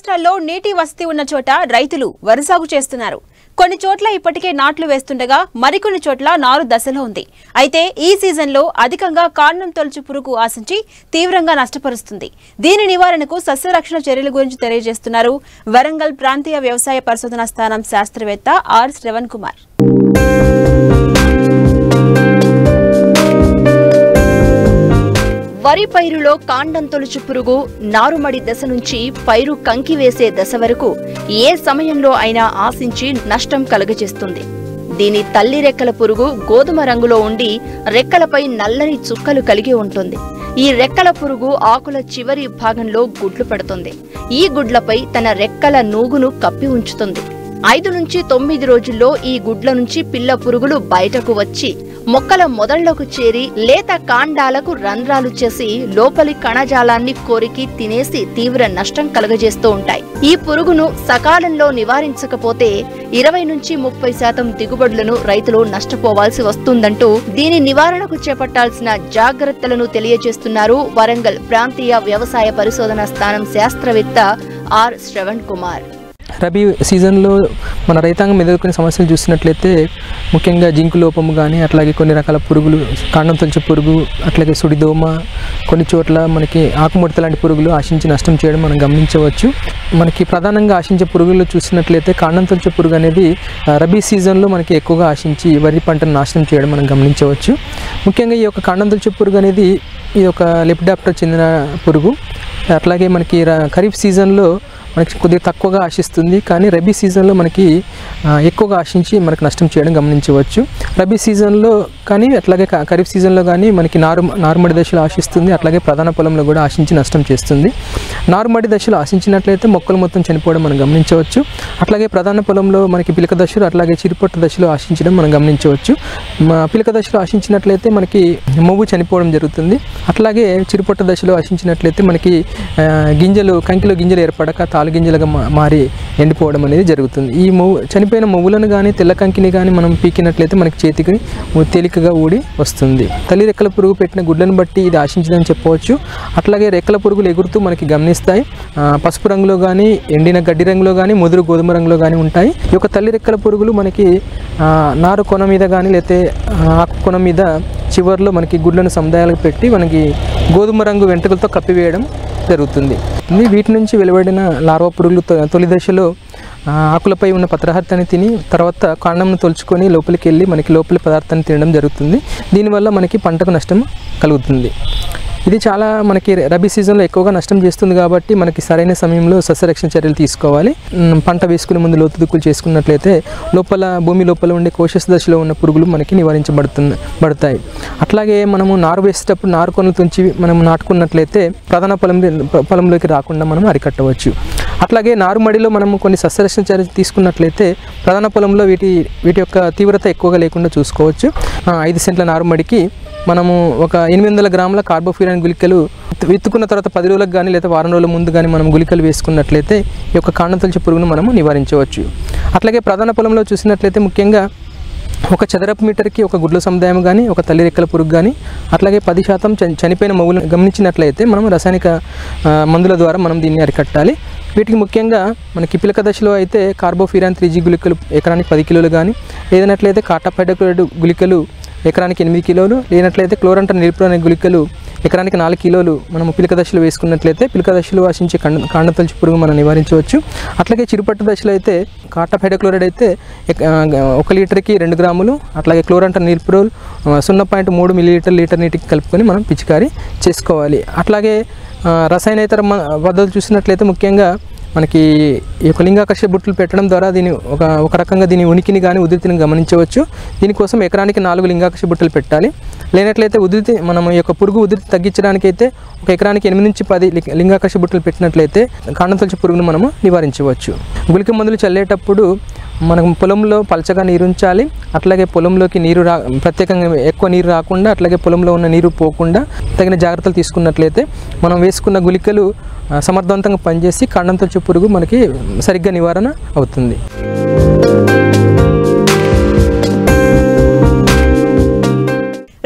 రాష్ట్రాల్లో నీటి వసతి ఉన్న చోట రైతులు వరి సాగు చేస్తున్నారు. కొన్ని చోట్ల ఇప్పటికే నాట్లు వేస్తుండగా మరికొన్ని చోట్ల నారు దశలో ఉంది. అయితే ఈ సీజన్లో అధికంగా కాండం తొలచు పురుగు ఆశించి తీవ్రంగా నష్టపరుస్తుంది. దీని నివారణకు సస్యరక్షణ చర్యల గురించి తెలియజేస్తున్నారు వరంగల్ ప్రాంతీయ వ్యవసాయ పరిశోధనా స్థానం శాస్త్రవేత్త ఆర్ శ్రవణ్ కుమార్. వరి పైరులో కాండం తొలచు పురుగు నారుమడి దశ నుంచి పైరు కంకి వేసే దశ వరకు ఏ సమయంలో అయినా ఆశించి నష్టం కలుగజేస్తుంది. దీని తల్లి రెక్కల పురుగు గోధుమ రంగులో ఉండి రెక్కలపై నల్లని చుక్కలు కలిగి ఉంటుంది. ఈ రెక్కల పురుగు ఆకుల చివరి భాగంలో గుడ్లు పెడుతుంది. ఈ గుడ్లపై తన రెక్కల నూగును కప్పి ఉంచుతుంది. 5 నుంచి 9 రోజుల్లో ఈ గుడ్ల నుంచి పిల్ల పురుగులు బయటకు వచ్చి మొక్కల మొదళ్లకు చేరి లేత కాండాలకు రంధ్రాలు చేసి లోపలి కణజాలాన్ని కొరికి తినేసి తీవ్ర నష్టం కలుగజేస్తూ ఉంటాయి. ఈ పురుగును సకాలంలో నివారించకపోతే 20 నుంచి 30% దిగుబడులను రైతులు నష్టపోవాల్సి వస్తుందంటూ దీని నివారణకు చేపట్టాల్సిన జాగ్రత్తలను తెలియజేస్తున్నారు వరంగల్ ప్రాంతీయ వ్యవసాయ పరిశోధనా స్థానం శాస్త్రవేత్త ఆర్ శ్రవణ్ కుమార్. రబీ సీజన్లో మన రైతాంగం ఎదుర్కొనే సమస్యలు చూసినట్లయితే ముఖ్యంగా జింకు లోపము కానీ అట్లాగే కొన్ని రకాల పురుగులు, కాండం తొలచు పురుగు, అట్లాగే సుడిదోమ, కొన్ని చోట్ల మనకి ఆకుముడత లాంటి పురుగులు ఆశించి నష్టం చేయడం మనం గమనించవచ్చు. మనకి ప్రధానంగా ఆశించే పురుగులు చూసినట్లయితే కాండం తొలచు పురుగు అనేది రబీ సీజన్లో మనకి ఎక్కువగా ఆశించి వరి పంటను నాశనం చేయడం మనం గమనించవచ్చు. ముఖ్యంగా ఈ యొక్క కాండం తొలచు పురుగు అనేది ఇది ఒక లెపిడాప్టర్ చెందిన పురుగు. అట్లాగే మనకి ఖరీఫ్ సీజన్లో మనకి కొద్దిగా తక్కువగా ఆశిస్తుంది, కానీ రబీ సీజన్లో మనకి ఎక్కువగా ఆశించి మనకు నష్టం చేయడం గమనించవచ్చు. రబీ సీజన్లో కానీ అట్లాగే ఖరీఫ్ సీజన్లో కానీ మనకి నారుమడి దశలో ఆశిస్తుంది, అట్లాగే ప్రధాన పొలంలో కూడా ఆశించి నష్టం చేస్తుంది. నారుమడి దశలో ఆశించినట్లయితే మొక్కలు మొత్తం చనిపోవడం మనం గమనించవచ్చు. అట్లాగే ప్రధాన పొలంలో మనకి పిలక దశలు అట్లాగే చిరుపొట్ట దశలో ఆశించడం మనం గమనించవచ్చు. పిలక దశలో ఆశించినట్లయితే మనకి మొవ్వు చనిపోవడం జరుగుతుంది. అట్లాగే చిరుపొట్ట దశలో ఆశించినట్లయితే మనకి కంకిలో గింజలు ఏర్పడక తాలు గింజలుగా మారి ఎండిపోవడం అనేది జరుగుతుంది. ఈ చనిపోయిన మొవ్వులను కానీ తెల్ల కంకిని కానీ మనం పీకినట్లయితే మనకి చేతికి తేలికగా ఊడి వస్తుంది. తల్లి రెక్కల పురుగు పెట్టిన గుడ్లను బట్టి ఇది ఆశించిందని చెప్పవచ్చు. అట్లాగే రెక్కల పురుగులు ఎగురుతూ మనకి గమనిస్తాయి. పసుపు రంగులో కానీ, ఎండిన గడ్డి రంగులో కానీ, ముదురు గోధుమ రంగులో కానీ ఉంటాయి. ఈ యొక్క తల్లి రెక్కల పురుగులు మనకి నారు కొన మీద కానీ లేకపోతే ఆకు కొన మీద చివరిలో మనకి గుడ్లను సముదాయాలకు పెట్టి మనకి గోధుమ రంగు వెంట్రుకలతో కప్పివేయడం జరుగుతుంది. వీటి నుంచి వెలువడిన లార్వా పురుగులు తొలి దశలో ఆకులపై ఉన్న పత్రహారతాన్ని తిని తర్వాత కాండంను తొలుచుకొని లోపలికి వెళ్ళి మనకి లోపలి పదార్థాన్ని తినడం జరుగుతుంది. దీనివల్ల మనకి పంటకు నష్టం కలుగుతుంది. ఇది చాలా మనకి రబీ సీజన్లో ఎక్కువగా నష్టం చేస్తుంది కాబట్టి మనకి సరైన సమయంలో సస్యరక్షణ చర్యలు తీసుకోవాలి. పంట వేసుకునే ముందు లోతు దుక్కులు చేసుకున్నట్లయితే భూమి లోపల ఉండే కోశ దశలో ఉన్న పురుగులు మనకి నివారించబడతాయి. అట్లాగే మనము నారు వేసేటప్పుడు నారు కొనలు తుంచి మనం నాటుకున్నట్లయితే ప్రధాన పొలంలోకి రాకుండా మనం అరికట్టవచ్చు. అట్లాగే నారుమడిలో మనము కొన్ని సస్యరక్షణ చర్యలు తీసుకున్నట్లయితే ప్రధాన పొలంలో వీటి యొక్క తీవ్రత ఎక్కువగా లేకుండా చూసుకోవచ్చు. 5 సెంట్ల నారుమడికి మనము ఒక 800 గ్రాముల కార్బోఫ్యూరాన్ గుళికలు విత్తుకున్న తర్వాత 10 రోజులకు కానీ లేదా వారం రోజుల ముందు కానీ మనం గుళికలు వేసుకున్నట్లయితే ఈ యొక్క కాండం తొలచు పురుగును మనము నివారించవచ్చు. అట్లాగే ప్రధాన పొలంలో చూసినట్లయితే ముఖ్యంగా ఒక చదరపు మీటర్కి ఒక గుడ్ల సముదాయం కానీ, ఒక తల్లి రెక్కల పురుగు కానీ, అట్లాగే 10% చనిపోయిన మొవ్వులను గమనించినట్లయితే మనం రసాయనిక మందుల ద్వారా మనం దీన్ని అరికట్టాలి. వీటికి ముఖ్యంగా మనకి పిలక దశలో అయితే కార్బోఫ్యూరాన్ 3G గుళికలు ఎకరానికి 10 కిలోలు కానీ, లేదన్నట్లయితే కార్టాపైడోక్లోరైడ్ గుళికలు ఎకరానికి 8 కిలోలు, లేనట్లయితే క్లోరంటర్ నిలిప్రోల్ అనే గుళికలు ఎకరానికి 4 కిలోలు మనము పిలక దశలో వేసుకున్నట్లయితే పిలక దశలో ఆశించే కాండం తొలచు పురుగు మనం నివారించవచ్చు. అట్లాగే చిరుపట్టు దశలో అయితే కార్టాపైడోక్లోరైడ్ అయితే 1 లీటర్కి 2 గ్రాములు, అట్లాగే క్లోరంటర్ నిలిప్రోల్ 0.3 మిల్లీలీటర్ లీటర్ నీటికి కలుపుకొని మనం పిచికారీ చేసుకోవాలి. అట్లాగే రసాయనేతర పద్ధతులు చూసినట్లయితే ముఖ్యంగా మనకి ఈ యొక్క లింగాకర్షక బుట్టలు పెట్టడం ద్వారా దీని ఒక రకంగా దీని ఉనికిని కానీ ఉధృతిని గమనించవచ్చు. దీనికోసం ఎకరానికి 4 లింగాకర్షక బుట్టలు పెట్టాలి. లేనట్లయితే మనం ఈ యొక్క పురుగు ఉధృతి తగ్గించడానికైతే ఒక ఎకరానికి 8 నుంచి 10 లింగాకర్షక బుట్టలు పెట్టినట్లయితే కాండం తొలచు పురుగును మనము నివారించవచ్చు. గుళిక మందులు చల్లేటప్పుడు మనం పొలంలో పలచగా నీరు ఉంచాలి. అట్లాగే పొలంలోకి ప్రత్యేకంగా ఎక్కువ నీరు రాకుండా, అట్లాగే పొలంలో ఉన్న నీరు పోకుండా తగిన జాగ్రత్తలు తీసుకున్నట్లయితే మనం వేసుకున్న గుళికలు సమర్థవంతంగా పనిచేసి కాండం తొలచు పురుగు మనకి సరిగ్గా నివారణ అవుతుంది.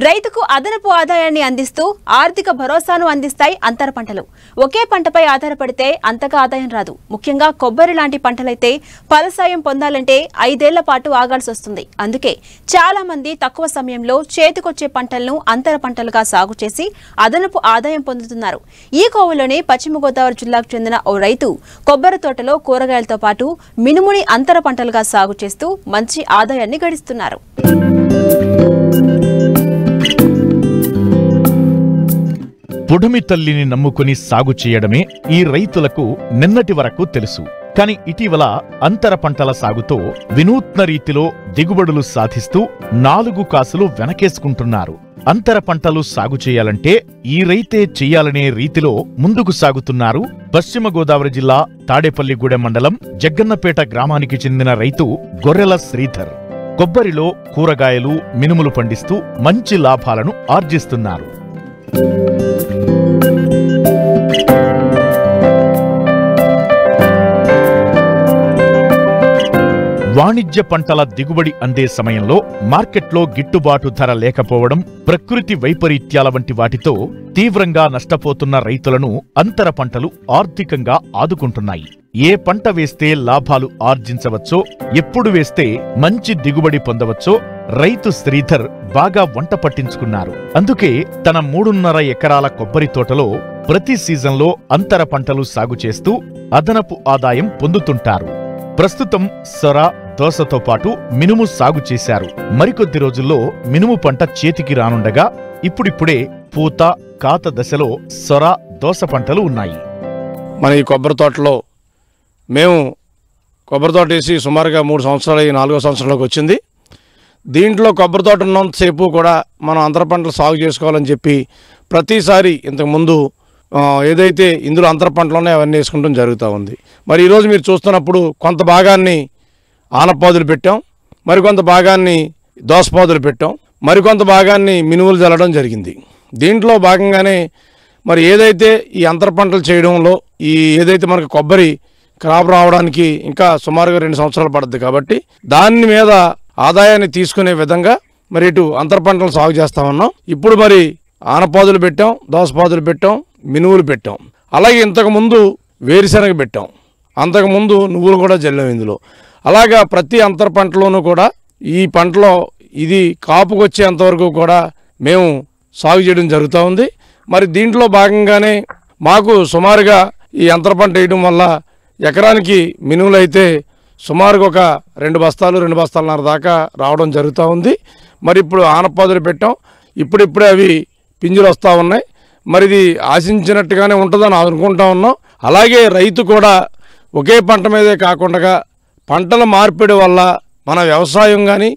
రైతుకు అదనపు ఆదాయాన్ని అందిస్తూ ఆర్థిక భరోసాను అందిస్తాయి అంతర పంటలు. ఒకే పంటపై ఆధారపడితే అంతగా ఆదాయం రాదు. ముఖ్యంగా కొబ్బరి లాంటి పంటలైతే ఫలసాయం పొందాలంటే 5 ఏళ్ల పాటు ఆగాల్సి వస్తుంది. అందుకే చాలా మంది తక్కువ సమయంలో చేతికొచ్చే పంటలను అంతర పంటలుగా సాగు చేసి అదనపు ఆదాయం పొందుతున్నారు. ఈ కోవలోనే పశ్చిమ గోదావరి జిల్లాకు చెందిన ఓ రైతు కొబ్బరి తోటలో కూరగాయలతో పాటు మినుముని అంతర పంటలుగా సాగు చేస్తూ మంచి ఆదాయాన్ని గడిస్తున్నారు. పుడమి తల్లిని నమ్ముకుని సాగు చేయడమే ఈ రైతులకు నిన్నటి వరకు తెలుసు. కాని ఇటీవల అంతర పంటల సాగుతో వినూత్న రీతిలో దిగుబడులు సాధిస్తూ 4 కాసులు వెనకేసుకుంటున్నారు. అంతర పంటలు సాగు చేయాలంటే ఈ రైతే చెయ్యాలనే రీతిలో ముందుకు సాగుతున్నారు పశ్చిమ గోదావరి జిల్లా తాడేపల్లిగూడెం మండలం జగ్గన్నపేట గ్రామానికి చెందిన రైతు గొర్రెల శ్రీధర్. కొబ్బరిలో కూరగాయలు, మినుములు పండిస్తూ మంచి లాభాలను ఆర్జిస్తున్నారు. వాణిజ్య పంటల దిగుబడి అందే సమయంలో మార్కెట్లో గిట్టుబాటు ధర లేకపోవడం, ప్రకృతి వైపరీత్యాల వంటి వాటితో తీవ్రంగా నష్టపోతున్న రైతులను అంతర పంటలు ఆర్థికంగా ఆదుకుంటున్నాయి. ఏ పంట వేస్తే లాభాలు ఆర్జించవచ్చో, ఎప్పుడు వేస్తే మంచి దిగుబడి పొందవచ్చో రైతు శ్రీధర్ బాగా వంట పట్టించుకున్నారు. అందుకే తన 3.5 ఎకరాల కొబ్బరి తోటలో ప్రతి సీజన్లో అంతర పంటలు సాగు చేస్తూ అదనపు ఆదాయం పొందుతుంటారు. ప్రస్తుతం సొర, దోసతో పాటు మినుము సాగు చేశారు. మరికొద్ది రోజుల్లో మినుము పంట చేతికి రానుండగా ఇప్పుడిప్పుడే పూత, కాత దశలో సొర, దోస పంటలు ఉన్నాయి. మన ఈ కొబ్బరి తోటలో మేము కొబ్బరి తోట వేసి సుమారుగా 3 సంవత్సరాలు 4వ సంవత్సరంలోకి వచ్చింది. దీంట్లో కొబ్బరి తోట ఉన్నంతసేపు కూడా మనం అంతర పంటలు సాగు చేసుకోవాలని చెప్పి ప్రతిసారి ఇంతకుముందు ఏదైతే ఇందులో అంతర పంటలు ఉన్నాయో అవన్నీ వేసుకుంటాం జరుగుతూ ఉంది. మరి ఈరోజు మీరు చూస్తున్నప్పుడు కొంత భాగాన్ని ఆనపాదులు పెట్టాం, మరికొంత భాగాన్ని దోసపాదులు పెట్టాం, మరికొంత భాగాన్ని మినుములు చల్లడం జరిగింది. దీంట్లో భాగంగానే మరి ఏదైతే ఈ అంతర పంటలు చేయడంలో ఏదైతే మనకు కొబ్బరి క్రాప్ రావడానికి ఇంకా సుమారుగా 2 సంవత్సరాలు పడుతుంది కాబట్టి దాని మీద ఆదాయాన్ని తీసుకునే విధంగా మరి ఇటు అంతర పంటలు సాగు చేస్తా ఉన్నాం. ఇప్పుడు మరి ఆనపాదులు పెట్టాం, దోసపాదులు పెట్టాం, మినువులు పెట్టాం. అలాగే ఇంతకుముందు వేరుశనగ పెట్టాం, అంతకుముందు నువ్వులు కూడా జల్లాం ఇందులో. అలాగా ప్రతి అంతర పంటలోనూ కూడా ఈ పంటలో ఇది కాపుకొచ్చేంతవరకు కూడా మేము సాగు చేయడం జరుగుతూ ఉంది. మరి దీంట్లో భాగంగానే మాకు సుమారుగా ఈ అంతర పంట వేయడం వల్ల ఎకరానికి మినుములు అయితే సుమారుగా ఒక 2 బస్తాలు 2 బస్తాలన్నర దాకా రావడం జరుగుతూ ఉంది. మరి ఇప్పుడు ఆనపాదులు పెట్టాం, ఇప్పుడిప్పుడే అవి పింజులు వస్తూ ఉన్నాయి. మరి ఇది ఆశించినట్టుగానే ఉంటుందని అనుకుంటా ఉన్నాం. అలాగే రైతు కూడా ఒకే పంట మీదే కాకుండా పంటల మార్పిడి వల్ల మన వ్యవసాయం కానీ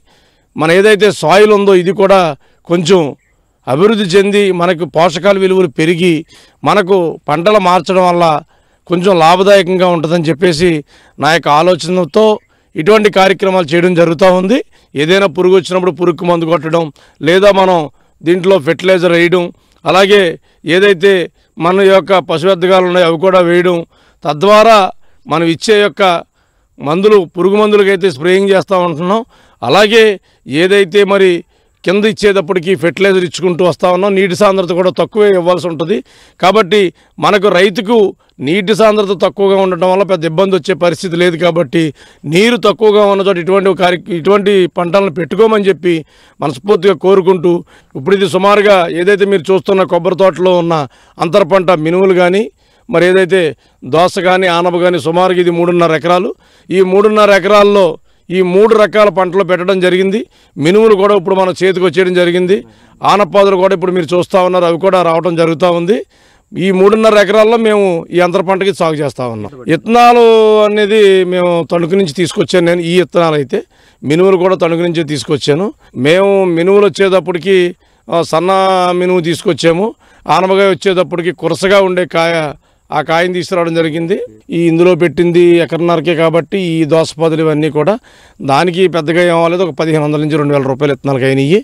మన ఏదైతే సాయిల్ ఉందో ఇది కూడా కొంచెం అభివృద్ధి చెంది మనకు పోషకాల విలువలు పెరిగి మనకు పంటలు మార్చడం వల్ల కొంచెం లాభదాయకంగా ఉంటుందని చెప్పేసి నా యొక్క ఆలోచనతో ఇటువంటి కార్యక్రమాలు చేయడం జరుగుతూ ఉంది. ఏదైనా పురుగు వచ్చినప్పుడు పురుగుకు మందు కొట్టడం, లేదా మనం దీంట్లో ఫెర్టిలైజర్ వేయడం, అలాగే ఏదైతే మన యొక్క పశువ్యర్థాలు ఉన్నాయో అవి కూడా వేయడం, తద్వారా మనం ఇచ్చే యొక్క మందులు పురుగు మందులకైతే స్ప్రేయింగ్ చేస్తూ ఉంటున్నాం. అలాగే ఏదైతే మరి కింద ఇచ్చేటప్పటికి ఫెర్టిలైజర్ ఇచ్చుకుంటూ వస్తూ ఉన్నాం. నీటి సాంద్రత కూడా తక్కువే ఇవ్వాల్సి ఉంటుంది. కాబట్టి మనకు రైతుకు నీటి సాంద్రత తక్కువగా ఉండటం వల్ల పెద్ద ఇబ్బంది వచ్చే పరిస్థితి లేదు. కాబట్టి నీరు తక్కువగా ఉన్న చోట ఇటువంటి పంటలను పెట్టుకోమని చెప్పి మనస్ఫూర్తిగా కోరుకుంటూ, ఇప్పుడు ఇది సుమారుగా ఏదైతే మీరు చూస్తున్న కొబ్బరి తోటలో ఉన్న అంతర పంట మినుములు కానీ మరి ఏదైతే దోస కానీ ఆనప కానీ సుమారుగా ఇది 3.5 ఎకరాలు. ఈ 3.5 ఎకరాల్లో ఈ 3 రకాల పంటలు పెట్టడం జరిగింది. మినుములు కూడా ఇప్పుడు మన చేతికి వచ్చేయడం జరిగింది. ఆనపాదులు కూడా ఇప్పుడు మీరు చూస్తూ ఉన్నారు, అవి కూడా రావడం జరుగుతూ ఉంది. ఈ 3.5 ఎకరాల్లో మేము ఈ అంతర పంటకి సాగు చేస్తూ ఉన్నాం. విత్తనాలు అనేది మేము తణుకు నుంచి తీసుకొచ్చాను నేను. ఈ విత్తనాలు అయితే మినుములు కూడా తణుకు నుంచే తీసుకొచ్చాను. మేము మినుములు వచ్చేటప్పటికి సన్న మినుము తీసుకొచ్చాము. ఆనపకాయ వచ్చేటప్పటికి కురసగా ఉండే ఆ కాయని తీసుకురావడం జరిగింది. ఇందులో పెట్టింది ఎకరన్నరకే కాబట్టి ఈ దోసపాదులు ఇవన్నీ కూడా దానికి పెద్దగా ఏమవ్వలేదు. ఒక 1500 నుంచి 2000 రూపాయలు విత్తనాలకు అయినాయి.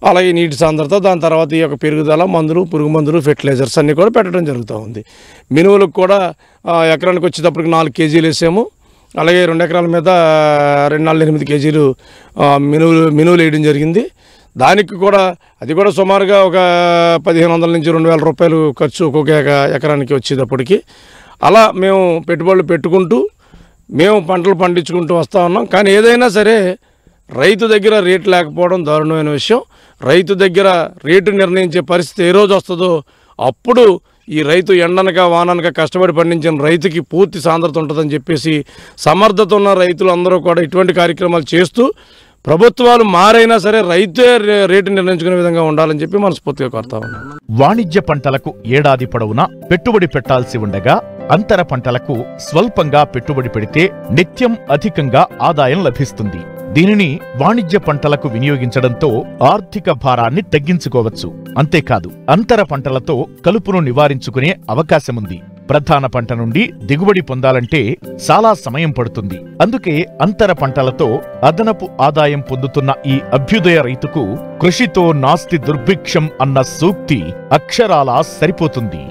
అలాగే నీటి సాంద్రత, దాని తర్వాత ఈ యొక్క పెరుగుదల మందులు, పురుగు మందులు, ఫెర్టిలైజర్స్ అన్నీ కూడా పెట్టడం జరుగుతూ ఉంది. మినువులకు కూడా ఎకరానికి వచ్చేటప్పటికి 4 కేజీలు వేసాము. అలాగే 2 ఎకరాల మీద 2 4 8 కేజీలు మినువులు వేయడం జరిగింది. దానికి కూడా అది కూడా సుమారుగా ఒక 1500 నుంచి 2000 రూపాయలు ఖర్చు ఒక్కొక్క ఎకరానికి వచ్చేటప్పటికి అలా మేము పెట్టుబడులు పెట్టుకుంటూ మేము పంటలు పండించుకుంటూ వస్తూ ఉన్నాం. కానీ ఏదైనా సరే రైతు దగ్గర రేటు లేకపోవడం దారుణమైన విషయం. రైతు దగ్గర రేటు నిర్ణయించే పరిస్థితి ఏ రోజు వస్తుందో అప్పుడు ఈ రైతు ఎండనక వాననక కష్టపడి పండించిన రైతుకి పూర్తి సాంద్రత ఉంటుందని చెప్పేసి సమర్థత ఉన్న రైతులు అందరూ కూడా ఇటువంటి కార్యక్రమాలు చేస్తూ ప్రభుత్వాలు మారైనా సరే రైతే రేటు నిర్ణయించుకునే విధంగా ఉండాలని చెప్పి మనస్ఫూర్తిగా కోరుతా ఉన్నాం. వాణిజ్య పంటలకు ఏడాది పొడవునా పెట్టుబడి పెట్టాల్సి ఉండగా అంతర పంటలకు స్వల్పంగా పెట్టుబడి పెడితే నిత్యం అధికంగా ఆదాయం లభిస్తుంది. దీనిని వాణిజ్య పంటలకు వినియోగించడంతో ఆర్థిక భారాన్ని తగ్గించుకోవచ్చు. అంతేకాదు అంతర పంటలతో కలుపును నివారించుకునే అవకాశముంది. ప్రధాన పంట నుండి దిగుబడి పొందాలంటే చాలా సమయం పడుతుంది. అందుకే అంతర పంటలతో అదనపు ఆదాయం పొందుతున్న ఈ అభ్యుదయ రైతుకు కృషితో నాస్తి దుర్భిక్షం అన్న సూక్తి అక్షరాలా సరిపోతుంది.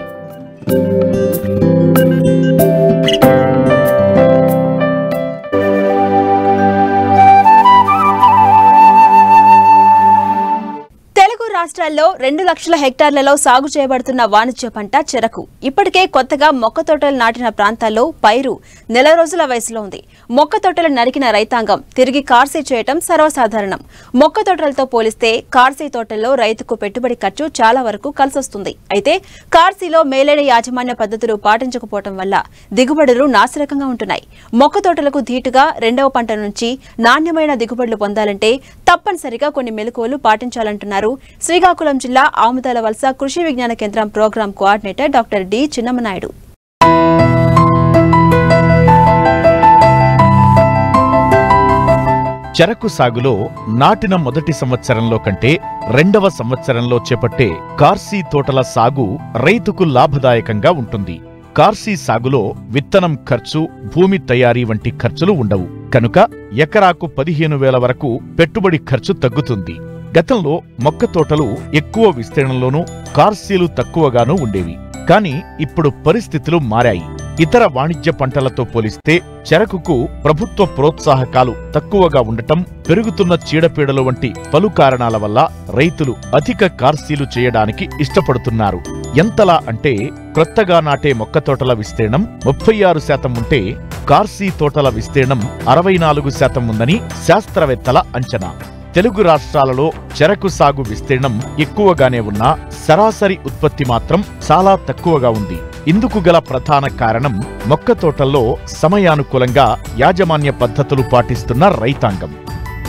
రాష్ట్రాల్లో 2 లక్షల హెక్టార్లలో సాగు చేయబడుతున్న వాణిజ్య పంట చెరకు. ఇప్పటికే కొత్తగా మొక్క తోటలు నాటిన ప్రాంతాల్లో పైరు నెల రోజుల వయసులో ఉంది. మొక్క తోటలు నరికిన రైతాంగం తిరిగి కార్సీ చేయటం సర్వసాధారణం. మొక్క తోటలతో పోలిస్తే కార్సీ తోటల్లో రైతుకు పెట్టుబడి ఖర్చు చాలా వరకు కలిసొస్తుంది. అయితే కార్సీలో మేలైన యాజమాన్య పద్ధతులు పాటించకపోవడం వల్ల దిగుబడులు నాసిరకంగా ఉంటున్నాయి. మొక్క తోటలకు ధీటుగా రెండవ పంట నుంచి నాణ్యమైన దిగుబడులు పొందాలంటే తప్పనిసరిగా కొన్ని మెలకువలు పాటించాలంటున్నారు శ్రీకాకుళం జిల్లా ఆముదాల వలస కృషి విజ్ఞాన కేంద్రం program coordinator doctor D Chinnamanaidu. చెరకు సాగులో నాటిన మొదటి సంవత్సరంలో కంటే రెండవ సంవత్సరంలో చేపట్టే కార్సీ తోటల సాగు రైతుకు లాభదాయకంగా ఉంటుంది. కార్సీ సాగులో విత్తనం ఖర్చు, భూమి తయారీ వంటి ఖర్చులు ఉండవు కనుక ఎకరాకు 15,000 వరకు పెట్టుబడి ఖర్చు తగ్గుతుంది. గతంలో మొక్క తోటలు ఎక్కువ విస్తీర్ణంలోనూ కార్సీలు తక్కువగానూ ఉండేవి. కాని ఇప్పుడు పరిస్థితులు మారాయి. ఇతర వాణిజ్య పంటలతో పోలిస్తే చెరకుకు ప్రభుత్వ ప్రోత్సాహకాలు తక్కువగా ఉండటం, పెరుగుతున్న చీడపీడలు వంటి పలు కారణాల వల్ల రైతులు అధిక కార్సీలు చేయడానికి ఇష్టపడుతున్నారు. ఎంతలా అంటే క్రొత్తగా నాటే మొక్క తోటల విస్తీర్ణం 36% ఉంటే కార్సీ తోటల విస్తీర్ణం 64% ఉందని శాస్త్రవేత్తల అంచనా. తెలుగు రాష్ట్రాలలో చెరకు సాగు విస్తీర్ణం ఎక్కువగానే ఉన్నా సరాసరి ఉత్పత్తి మాత్రం చాలా తక్కువగా ఉంది. ఇందుకు గల ప్రధాన కారణం మొక్క తోటల్లో సమయానుకూలంగా యాజమాన్య పద్ధతులు పాటిస్తున్న రైతాంగం.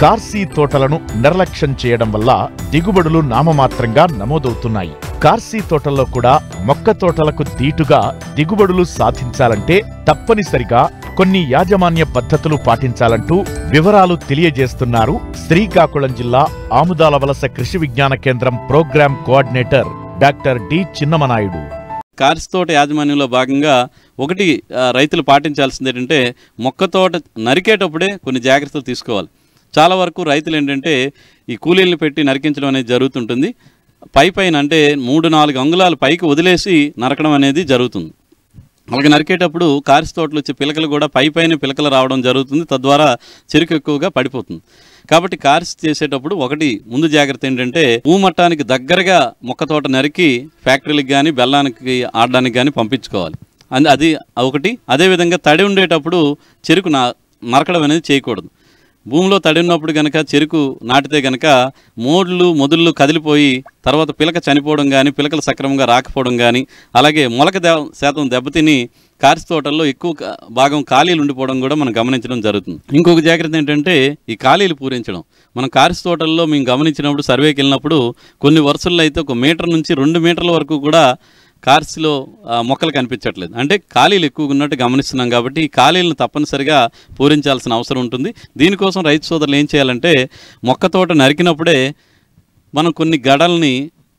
కార్సీ తోటలను నిర్లక్ష్యం చేయడం వల్ల దిగుబడులు నామమాత్రంగా నమోదవుతున్నాయి. కార్సీ తోటల్లో కూడా మొక్క తోటలకు దీటుగా దిగుబడులు సాధించాలంటే తప్పనిసరిగా కొన్ని యాజమాన్య పద్ధతులు పాటించాలంటూ వివరాలు తెలియజేస్తున్నారు శ్రీకాకుళం జిల్లా ఆముదాల వలస కృషి విజ్ఞాన కేంద్రం program coordinator doctor D Chinnamanaidu. కార్సీ తోట యాజమాన్యంలో భాగంగా ఒకటి రైతులు పాటించాల్సింది ఏంటంటే మొక్క తోట నరికేటప్పుడే కొన్ని జాగ్రత్తలు తీసుకోవాలి. చాలా వరకు రైతులు ఏంటంటే ఈ కూలీలను పెట్టి నరికించడం అనేది జరుగుతుంటుంది. పైన అంటే 3-4 అంగుళాలు పైకి వదిలేసి నరకడం అనేది జరుగుతుంది. అలాగే నరికేటప్పుడు కార్సీ తోటలు వచ్చే పిలకలు కూడా పైన పిలకలు రావడం జరుగుతుంది. తద్వారా చెరుకు ఎక్కువగా పడిపోతుంది. కాబట్టి కార్సీ చేసేటప్పుడు ఒకటి ముందు జాగ్రత్త ఏంటంటే భూమట్టానికి దగ్గరగా మొక్క తోట నరికి ఫ్యాక్టరీలకు కానీ బెల్లానికి ఆడడానికి కానీ పంపించుకోవాలి. అది ఒకటి. అదేవిధంగా తడి ఉండేటప్పుడు చెరుకు నరకడం అనేది చేయకూడదు. భూమిలో తడి ఉన్నప్పుడు కనుక చెరుకు నాటితే కనుక మొదళ్ళు కదిలిపోయి తర్వాత పిలక చనిపోవడం కానీ, పిలకలు సక్రమంగా రాకపోవడం కానీ, అలాగే మొలక శాతం దెబ్బతిని కార్సీ తోటల్లో ఎక్కువ భాగం ఖాళీలు ఉండిపోవడం కూడా మనం గమనించడం జరుగుతుంది. ఇంకొక జాగ్రత్త ఏంటంటే ఈ ఖాళీలు పూరించడం. మనం కార్సీ తోటల్లో మేము గమనించినప్పుడు సర్వేకి వెళ్ళినప్పుడు కొన్ని వరుసల్లో అయితే 1 మీటర్ నుంచి 2 మీటర్ల వరకు కూడా కార్సీలో మొక్కలు కనిపించట్లేదు. అంటే ఖాళీలు ఎక్కువగా ఉన్నట్టు గమనిస్తున్నాం. కాబట్టి ఈ ఖాళీలను తప్పనిసరిగా పూరించాల్సిన అవసరం ఉంటుంది. దీనికోసం రైతు సోదరులు ఏం చేయాలంటే మొక్క తోట నరికినప్పుడే మనం కొన్ని గడల్ని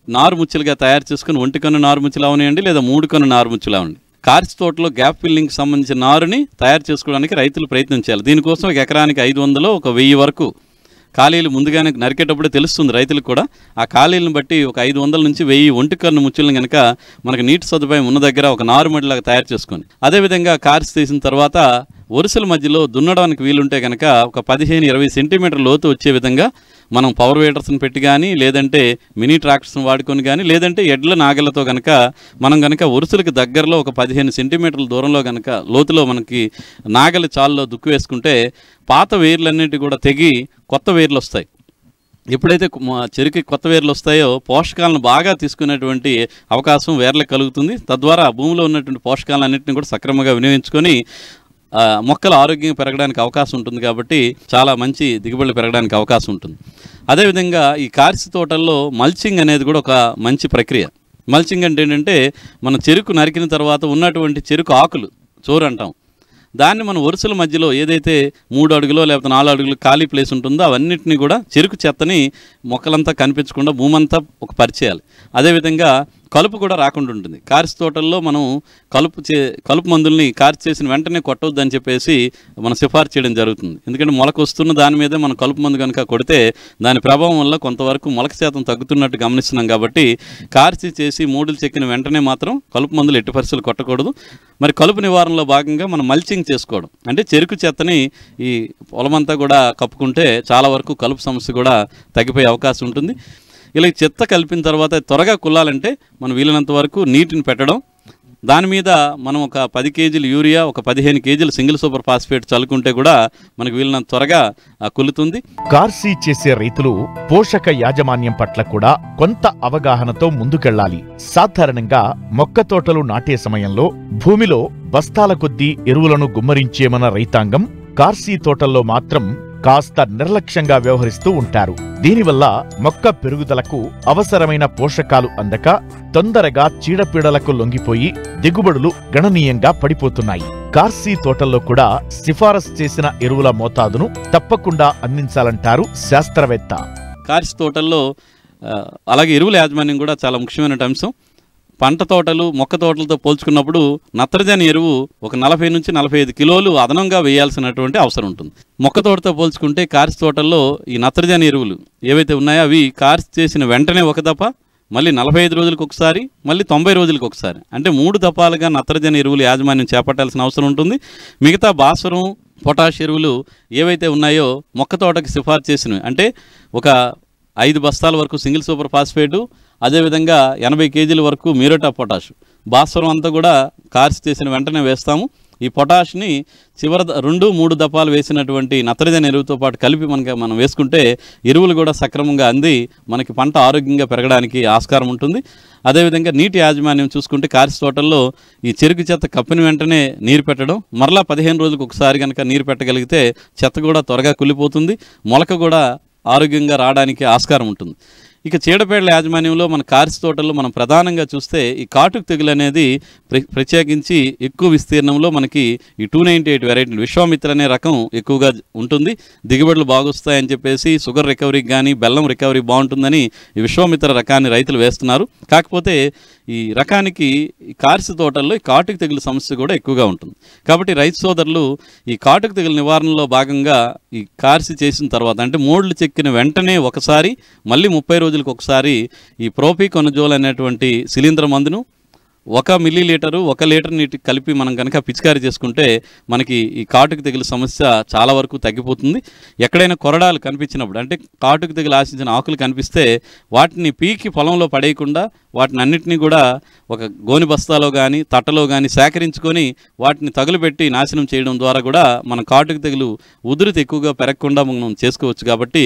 నారుముచ్చులుగా తయారు చేసుకుని 1 కన్ను నారుముచ్చులు అవనివ్వండి లేదా 3 కన్ను నారుముచ్చులు అవ్వండి. కార్సీ తోటలో గ్యాప్ ఫిల్లింగ్కి సంబంధించిన నారుని తయారు చేసుకోవడానికి రైతులు ప్రయత్నం చేయాలి. దీనికోసం 1 ఎకరానికి 500 1000 వరకు ఖాళీలు ముందుగానే నరికేటప్పుడే తెలుస్తుంది రైతులకు కూడా. ఆ ఖాళీలను బట్టి 500 నుంచి 1000 1 కన్ను ముచ్చులను కనుక మనకు నీటి సదుపాయం ఉన్న దగ్గర ఒక నారుమడిలాగా తయారు చేసుకొని, అదేవిధంగా కార్సీ తీసిన తర్వాత వరుసల మధ్యలో దున్నడానికి వీలుంటే కనుక ఒక 15-20 సెంటీమీటర్ లోతు వచ్చే విధంగా మనం పవర్ వీడర్స్ని పెట్టి కానీ, లేదంటే మినీ ట్రాక్టర్స్ని వాడుకొని కానీ, లేదంటే ఎడ్ల నాగలతో కనుక మనం కనుక వరుసలకు దగ్గరలో ఒక 15 సెంటీమీటర్ల దూరంలో కనుక లోతులో మనకి నాగలి చాల్లో దుక్కు వేసుకుంటే పాత వేర్లన్నిటి కూడా తెగి కొత్త వేర్లు వస్తాయి. ఎప్పుడైతే చెరుకు కొత్త వేర్లు వస్తాయో పోషకాలను బాగా తీసుకునేటువంటి అవకాశం వేర్లకు కలుగుతుంది. తద్వారా భూమిలో ఉన్నటువంటి పోషకాలన్నింటినీ కూడా సక్రమంగా వినియోగించుకొని మొక్కలు ఆరోగ్యంగా పెరగడానికి అవకాశం ఉంటుంది. కాబట్టి చాలా మంచి దిగుబడులు పెరగడానికి అవకాశం ఉంటుంది. అదేవిధంగా ఈ కార్సి తోటల్లో మల్చింగ్ అనేది కూడా ఒక మంచి ప్రక్రియ. మల్చింగ్ అంటే ఏంటంటే మన చెరుకు నరికిన తర్వాత ఉన్నటువంటి చెరుకు ఆకులు చోరు అంటాం, దాన్ని మన వరుసల మధ్యలో ఏదైతే 3 అడుగులో లేకపోతే 4 అడుగులు ఖాళీ ప్లేస్ ఉంటుందో అవన్నిటిని కూడా చెరుకు చెత్తని మొక్కలంతా కనిపించకుండా భూమంతా ఒక పరిచేయాలి. అదేవిధంగా కలుపు కూడా రాకుండా ఉంటుంది. కార్సి తోటల్లో మనం కలుపు మందుల్ని కార్చి చేసిన వెంటనే కొట్టవద్దని చెప్పేసి మనం సిఫార్సు చేయడం జరుగుతుంది. ఎందుకంటే మొలక వస్తున్న దాని మీదే మనం కలుపు మందు కనుక కొడితే దాని ప్రభావం వల్ల కొంతవరకు మొలక శాతం తగ్గుతున్నట్టు గమనిస్తున్నాం. కాబట్టి కార్చి చేసి మూడులు చెక్కిన వెంటనే మాత్రం కలుపు మందులు ఎట్టి పరిస్థితులు కొట్టకూడదు. మరి కలుపు నివారణలో భాగంగా మనం మల్చింగ్ చేసుకోవడం అంటే చెరుకు చెత్తని ఈ పొలమంతా కూడా కప్పుకుంటే చాలా వరకు కలుపు సమస్య కూడా తగ్గిపోయే అవకాశం ఉంటుంది. ఇలా చెత్త కలిపిన తర్వాత త్వరగా కుల్లాలంటే మనం వీలైనంత వరకు నీటిని పెట్టడం, దాని మీద మనం ఒక 10 కేజీలు యూరియా, ఒక 15 కేజీలు సింగిల్ సూపర్ ఫాస్ఫేట్ చల్లుకుంటే కూడా మనకు వీలైనంత త్వరగా కుల్లుతుంది. కార్సీ చేసే రైతులు పోషక యాజమాన్యం పట్ల కూడా కొంత అవగాహనతో ముందుకెళ్లాలి. సాధారణంగా మొక్క తోటలు నాటే సమయంలో భూమిలో బస్తాల కొద్దీ ఎరువులను గుమ్మరించేమన్న రైతాంగం కార్సీ తోటల్లో మాత్రం కాస్త నిర్లక్ష్యంగా వ్యవహరిస్తూ ఉంటారు. దీనివల్ల మొక్క పెరుగుదలకు అవసరమైన పోషకాలు అందక తొందరగా చీడపీడలకు లొంగిపోయి దిగుబడులు గణనీయంగా పడిపోతున్నాయి. కార్సీ తోటల్లో కూడా సిఫారసు చేసిన ఎరువుల మోతాదును తప్పకుండా అందించాలంటారు శాస్త్రవేత్త. కార్సీ తోటల్లో అలాగే ఎరువుల యాజమాన్యం కూడా చాలా ముఖ్యమైన అంశం. పంట తోటలు మొక్క తోటలతో పోల్చుకున్నప్పుడు నత్రజని ఎరువు ఒక 40 నుంచి 45 కిలోలు అదనంగా వేయాల్సినటువంటి అవసరం ఉంటుంది. మొక్క తోటతో పోల్చుకుంటే కార్సి తోటల్లో ఈ నత్రజని ఎరువులు ఏవైతే ఉన్నాయో అవి కార్సి చేసిన వెంటనే ఒక దఫ, మళ్ళీ 45 రోజులకు ఒకసారి, మళ్ళీ 90 రోజులకు ఒకసారి, అంటే 3 దఫాలుగా నత్రజని ఎరువులు యాజమాన్యం చేపట్టాల్సిన అవసరం ఉంటుంది. మిగతా భాస్వరం, పొటాష్ ఎరువులు ఏవైతే ఉన్నాయో మొక్క తోటకి సిఫార్సు చేసినవి అంటే ఒక 5 బస్తాల వరకు సింగిల్ సూపర్ ఫాస్ఫేటు, అదేవిధంగా 80 కేజీల వరకు మ్యూరేట్ ఆఫ్ పొటాష్, భాస్వరం అంతా కూడా కార్సి చేసిన వెంటనే వేస్తాము. ఈ పొటాష్ని చివరి 2-3 దఫాలు వేసినటువంటి నత్రజని ఎరువుతో పాటు కలిపి మనం వేసుకుంటే ఎరువులు కూడా సక్రమంగా అంది మనకి పంట ఆరోగ్యంగా పెరగడానికి ఆస్కారం ఉంటుంది. అదేవిధంగా నీటి యాజమాన్యం చూసుకుంటే కార్సి తోటల్లో ఈ చెరుకు చెత్త కప్పిన వెంటనే నీరు పెట్టడం, మరలా 15 రోజులకు ఒకసారి కనుక నీరు పెట్టగలిగితే చెత్త కూడా త్వరగా కుళ్ళిపోతుంది, మొలక కూడా ఆరోగ్యంగా రావడానికి ఆస్కారం ఉంటుంది. ఇక చీడపీడల యాజమాన్యంలో మన కార్సి తోటల్లో మనం ప్రధానంగా చూస్తే ఈ కాటుకు తెగులు అనేది ప్రత్యేకించి ఎక్కువ విస్తీర్ణంలో మనకి ఈ 298 వెరైటీ విశ్వామిత్ర అనే రకం ఎక్కువగా ఉంటుంది. దిగుబడులు బాగొస్తాయని చెప్పేసి షుగర్ రికవరీకి కానీ బెల్లం రికవరీ బాగుంటుందని ఈ విశ్వామిత్ర రకాన్ని రైతులు వేస్తున్నారు. కాకపోతే ఈ రకానికి ఈ కార్సి తోటల్లో ఈ కాటుకు తెగులు సమస్య కూడా ఎక్కువగా ఉంటుంది. కాబట్టి రైతు సోదరులు ఈ కాటుకు తెగులు నివారణలో భాగంగా ఈ కార్సి చేసిన తర్వాత అంటే మూడులు చెక్కిన వెంటనే ఒకసారి, మళ్ళీ 30 రోజులకు ఒకసారి ఈ ప్రోపికొనజోల్ అనేటువంటి శిలీంద్ర మందును 1 మిల్లీలీటరు 1 లీటర్ నీటికి కలిపి మనం కనుక పిచికారీ చేసుకుంటే మనకి ఈ కాటుకు తెగులు సమస్య చాలా వరకు తగ్గిపోతుంది. ఎక్కడైనా కొరడాలు కనిపించినప్పుడు అంటే కాటుకు తెగులు ఆశించిన ఆకులు కనిపిస్తే వాటిని పీకి పొలంలో పడేయకుండా వాటిని అన్నింటినీ కూడా ఒక గోని బస్తాలో కానీ తట్టలో కానీ సేకరించుకొని వాటిని తగులుపెట్టి నాశనం చేయడం ద్వారా కూడా మన కాటుకు తెగులు ఉధృతి ఎక్కువగా పెరగకుండా మనం చేసుకోవచ్చు. కాబట్టి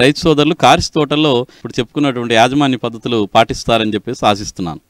రైతు సోదరులు కార్సి తోటల్లో ఇప్పుడు చెప్పుకున్నటువంటి యాజమాన్య పద్ధతులు పాటిస్తారని చెప్పేసి ఆశిస్తున్నాను.